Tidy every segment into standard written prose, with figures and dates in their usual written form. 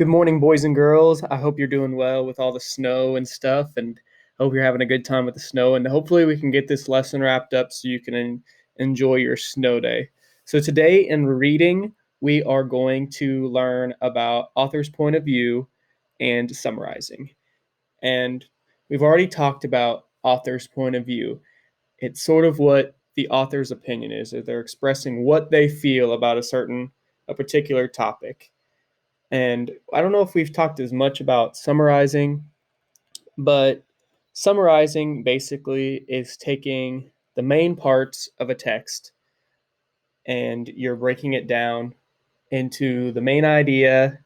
Good morning, boys and girls. I hope you're doing well with all the snow and stuff, and hope you're having a good time with the snow. And hopefully, we can get this lesson wrapped up so you can enjoy your snow day. So, today in reading, we are going to learn about author's point of view and summarizing. And we've already talked about author's point of view. It's sort of what the author's opinion is, or they're expressing what they feel about a particular topic. And I don't know if we've talked as much about summarizing, but summarizing basically is taking the main parts of a text and you're breaking it down into the main idea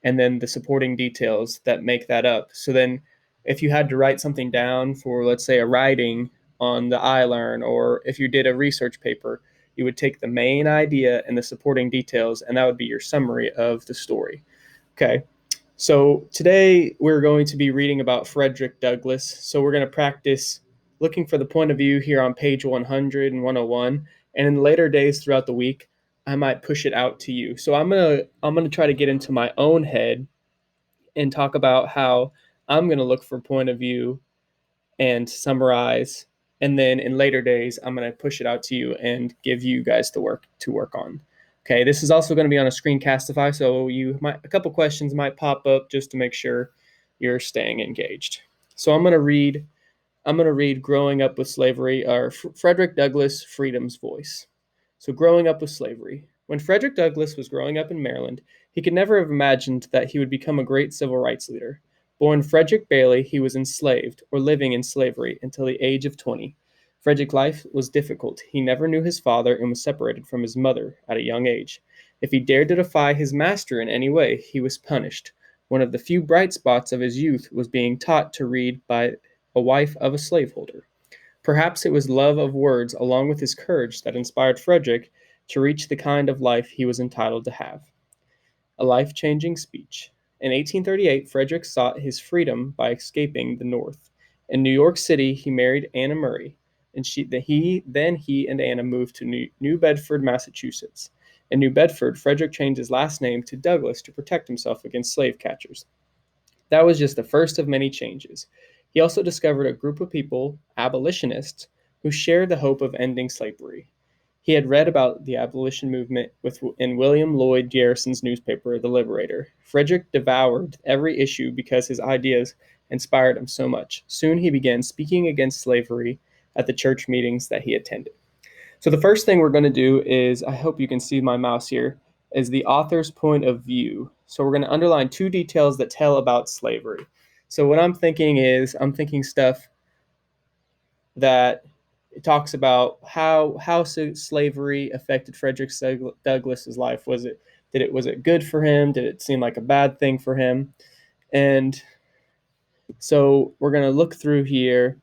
and then the supporting details that make that up. So then, if you had to write something down for, let's say, a writing on the iLearn, or if you did a research paper, you would take the main idea and the supporting details, and that would be your summary of the story. Okay, so today we're going to be reading about Frederick Douglass. So we're going to practice looking for the point of view here on page 100 and 101. And in later days throughout the week, I might push it out to you. So I'm gonna try to get into my own head and talk about how I'm gonna look for point of view and summarize. And then in later days, I'm going to push it out to you and give you guys the work to work on. Okay, this is also going to be on a Screencastify, so a couple questions might pop up just to make sure you're staying engaged. So I'm going to read Growing Up with Slavery, or Frederick Douglass, Freedom's Voice. So growing up with slavery. When Frederick Douglass was growing up in Maryland, he could never have imagined that he would become a great civil rights leader. Born Frederick Bailey, he was enslaved, or living in slavery, until the age of 20. Frederick's life was difficult. He never knew his father and was separated from his mother at a young age. If he dared to defy his master in any way, he was punished. One of the few bright spots of his youth was being taught to read by a wife of a slaveholder. Perhaps it was love of words along with his courage that inspired Frederick to reach the kind of life he was entitled to have. A life-changing speech. In 1838, Frederick sought his freedom by escaping the North. In New York City, he married Anna Murray, and he and Anna moved to New Bedford, Massachusetts. In New Bedford, Frederick changed his last name to Douglass to protect himself against slave catchers. That was just the first of many changes. He also discovered a group of people, abolitionists, who shared the hope of ending slavery. He had read about the abolition movement in William Lloyd Garrison's newspaper, The Liberator. Frederick devoured every issue because his ideas inspired him so much. Soon he began speaking against slavery at the church meetings that he attended. So the first thing we're going to do is, I hope you can see my mouse here, is the author's point of view. So we're going to underline two details that tell about slavery. So what I'm thinking is, I'm thinking stuff that it talks about how slavery affected Frederick Douglass's life. Was it good for him? Did it seem like a bad thing for him? And so we're going to look through here,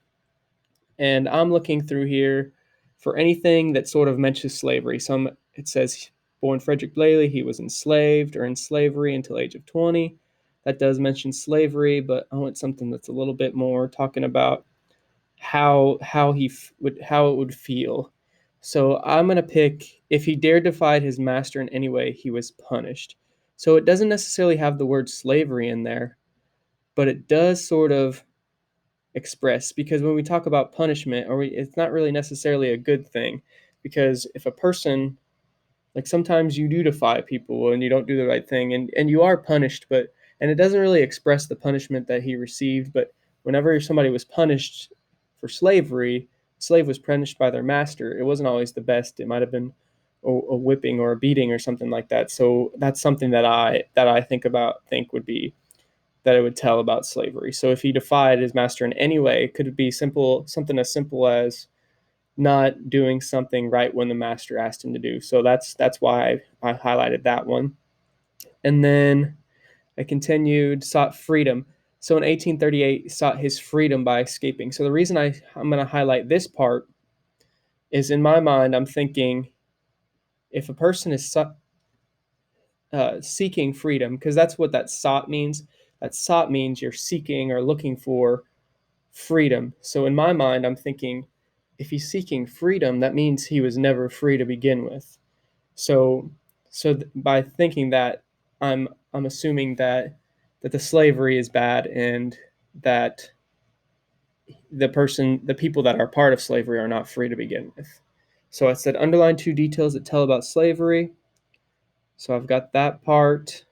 and I'm looking through here for anything that sort of mentions slavery. It says born Frederick Bailey, he was enslaved or in slavery until age of 20. That does mention slavery, but I want something that's a little bit more talking about how it would feel. So I'm going to pick, if he dared defy his master in any way, he was punished. So it doesn't necessarily have the word slavery in there, but it does sort of express, because when we talk about punishment, it's not really necessarily a good thing, because if a person, like, sometimes you do defy people and you don't do the right thing, and you are punished, and it doesn't really express the punishment that he received. But whenever somebody was punished for slavery, slave was punished by their master. It wasn't always the best. It might have been a whipping or a beating or something like that. So that's something that I think would be that it would tell about slavery. So if he defied his master in any way, could it be something as simple as not doing something right when the master asked him to do. So that's why I highlighted that one. And then I continued, sought freedom. So in 1838, sought his freedom by escaping. So the reason I'm going to highlight this part is, in my mind, I'm thinking, if a person is seeking freedom, because that's what that sought means. That sought means you're seeking or looking for freedom. So in my mind, I'm thinking, if he's seeking freedom, that means he was never free to begin with. So by thinking that, I'm I'm assuming that the slavery is bad and that the people that are part of slavery are not free to begin with. So I said underline two details that tell about slavery. So I've got that part.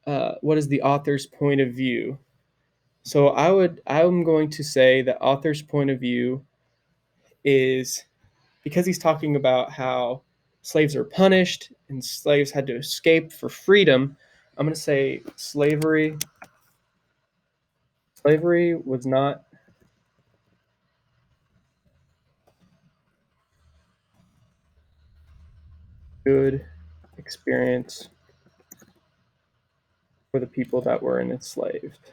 What is the author's point of view? So I'm going to say the author's point of view is because he's talking about how slaves are punished and slaves had to escape for freedom. I'm going to say slavery was not good experience for the people that were enslaved.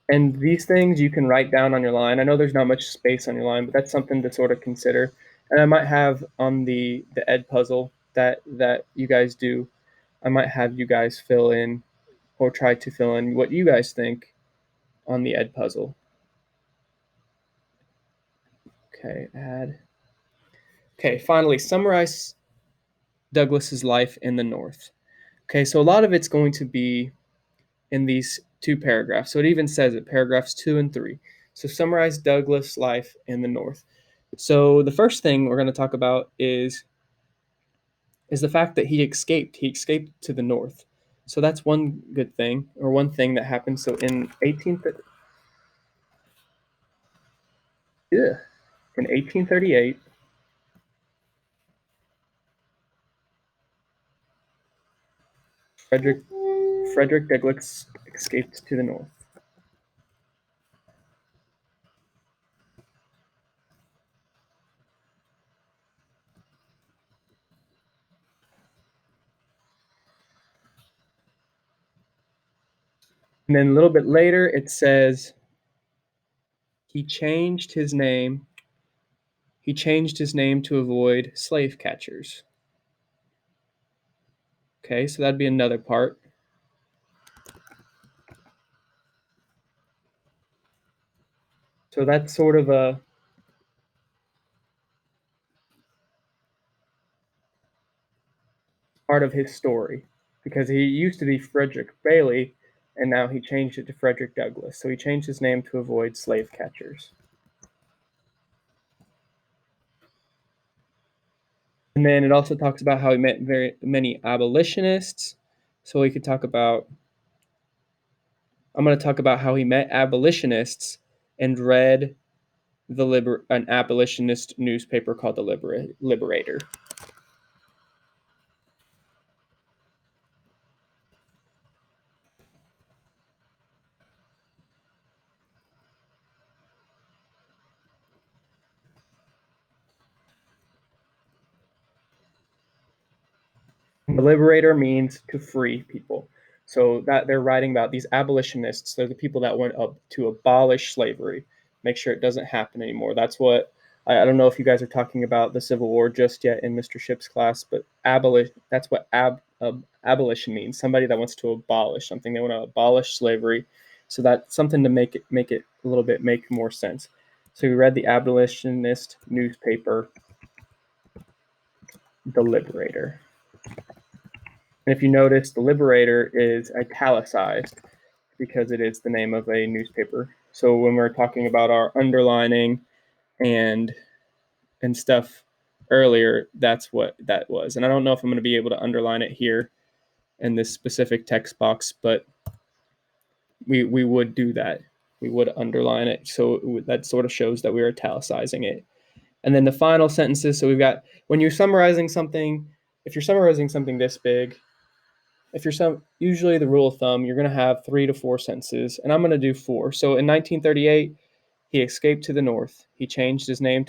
And these things you can write down on your line. I know there's not much space on your line, but that's something to sort of consider. And I might have on the ed puzzle that you guys do, I might have you guys fill in or try to fill in what you guys think on the ed puzzle. Okay, add. Okay, finally, summarize Douglas's life in the North. Okay, so a lot of it's going to be in these two paragraphs. So it even says it, paragraphs 2 and 3. So summarize Douglas' life in the North. So the first thing we're going to talk about is the fact that he escaped. He escaped to the North. So that's one good thing, or one thing that happened. So yeah, in 1838, Frederick Frederick Douglass escaped to the North. And then a little bit later, it says he changed his name. He changed his name to avoid slave catchers. Okay, so that'd be another part. So that's sort of a part of his story because he used to be Frederick Bailey and now he changed it to Frederick Douglass. So he changed his name to avoid slave catchers. And then it also talks about how he met very many abolitionists. So we could talk about I'm going to talk about how he met abolitionists and read an abolitionist newspaper called the Liberator. The Liberator means to free people. So that they're writing about these abolitionists. They're the people that went up to abolish slavery, make sure it doesn't happen anymore. That's what I don't know if you guys are talking about the Civil War just yet in Mr. Ship's class, but that's what abolition means. Somebody that wants to abolish something. They want to abolish slavery. So that's something to make it a little bit make more sense. So we read the abolitionist newspaper, The Liberator. And if you notice, the Liberator is italicized because it is the name of a newspaper. So when we're talking about our underlining and stuff earlier, that's what that was. And I don't know if I'm going to be able to underline it here in this specific text box, but we would do that. We would underline it. So that sort of shows that we're italicizing it. And then the final sentences. So we've got when you're summarizing something, if you're summarizing something this big, usually the rule of thumb, you're going to have 3 to 4 sentences, and I'm going to do 4. So in 1938, he escaped to the North. He changed his name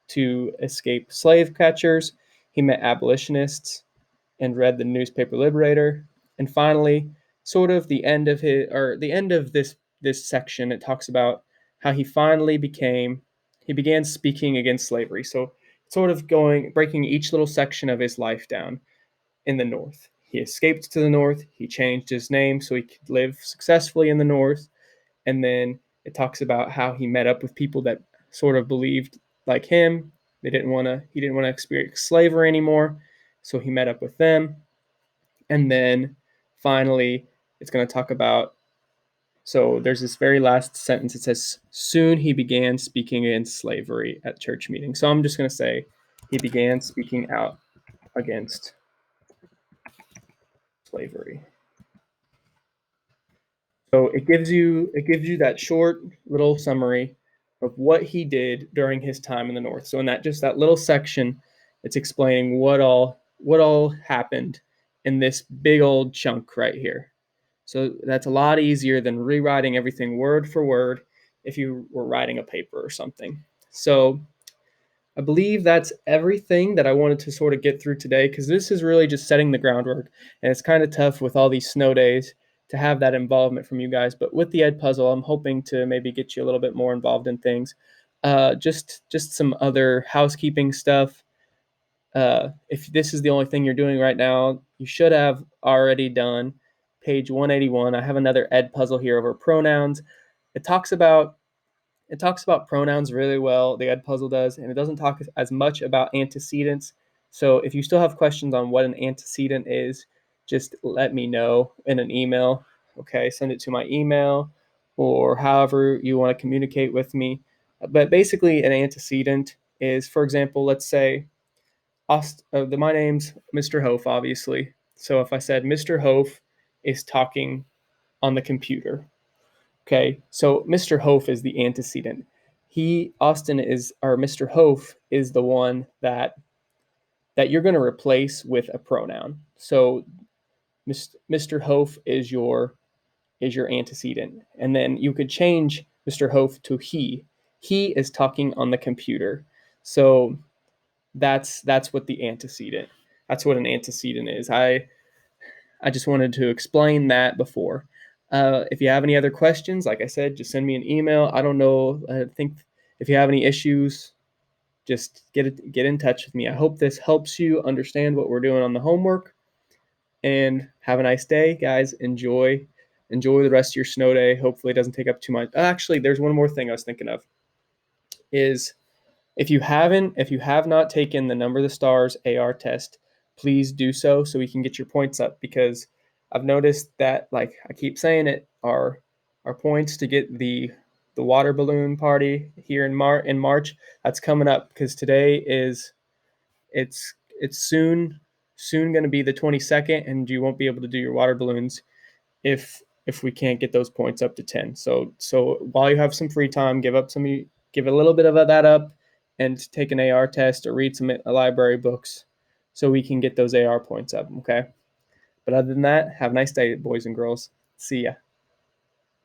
to escape slave catchers. He met abolitionists and read the newspaper Liberator. And finally, sort of the end of this section, it talks about how he began speaking against slavery. So sort of breaking each little section of his life down in the North. He escaped to the North. He changed his name so he could live successfully in the North. And then it talks about how he met up with people that sort of believed like him. He didn't want to experience slavery anymore, so he met up with them. And then finally, it's going to talk about, so there's this very last sentence. It says, soon he began speaking against slavery at church meetings. So I'm just going to say he began speaking out against slavery. So it gives you that short little summary of what he did during his time in the North. So in that little section, it's explaining what all happened in this big old chunk right here. So that's a lot easier than rewriting everything word for word if you were writing a paper or something. So I believe that's everything that I wanted to sort of get through today, because this is really just setting the groundwork. And it's kind of tough with all these snow days to have that involvement from you guys. But with the Edpuzzle, I'm hoping to maybe get you a little bit more involved in things. Just some other housekeeping stuff. If this is the only thing you're doing right now, you should have already done page 181. I have another Edpuzzle here over pronouns. It talks about pronouns really well, the Edpuzzle does, and it doesn't talk as much about antecedents. So if you still have questions on what an antecedent is, just let me know in an email. Okay, send it to my email or however you want to communicate with me. But basically, an antecedent is, for example, let's say my name's Mr. Hof, obviously. So if I said Mr. Hof is talking on the computer, okay, so Mr. Hof is the antecedent. Mr. Hof is the one that you're going to replace with a pronoun. So Mr. Hof is your antecedent, and then you could change Mr. Hof to he. He is talking on the computer. So that's what the antecedent. That's what an antecedent is. I just wanted to explain that before. If you have any other questions, like I said, just send me an email. I don't know. I think if you have any issues, just get in touch with me. I hope this helps you understand what we're doing on the homework. And have a nice day, guys. Enjoy the rest of your snow day. Hopefully, it doesn't take up too much. Actually, there's one more thing I was thinking of. Is if you have not taken the Number the Stars AR test, please do so we can get your points up, because I've noticed that, like I keep saying it, our points to get the water balloon party here in March, that's coming up, because today is it's soon going to be the 22nd, and you won't be able to do your water balloons if we can't get those points up to 10. So while you have some free time, give a little bit of that up and take an AR test or read some library books so we can get those AR points up, okay? But other than that, have a nice day, boys and girls. See ya.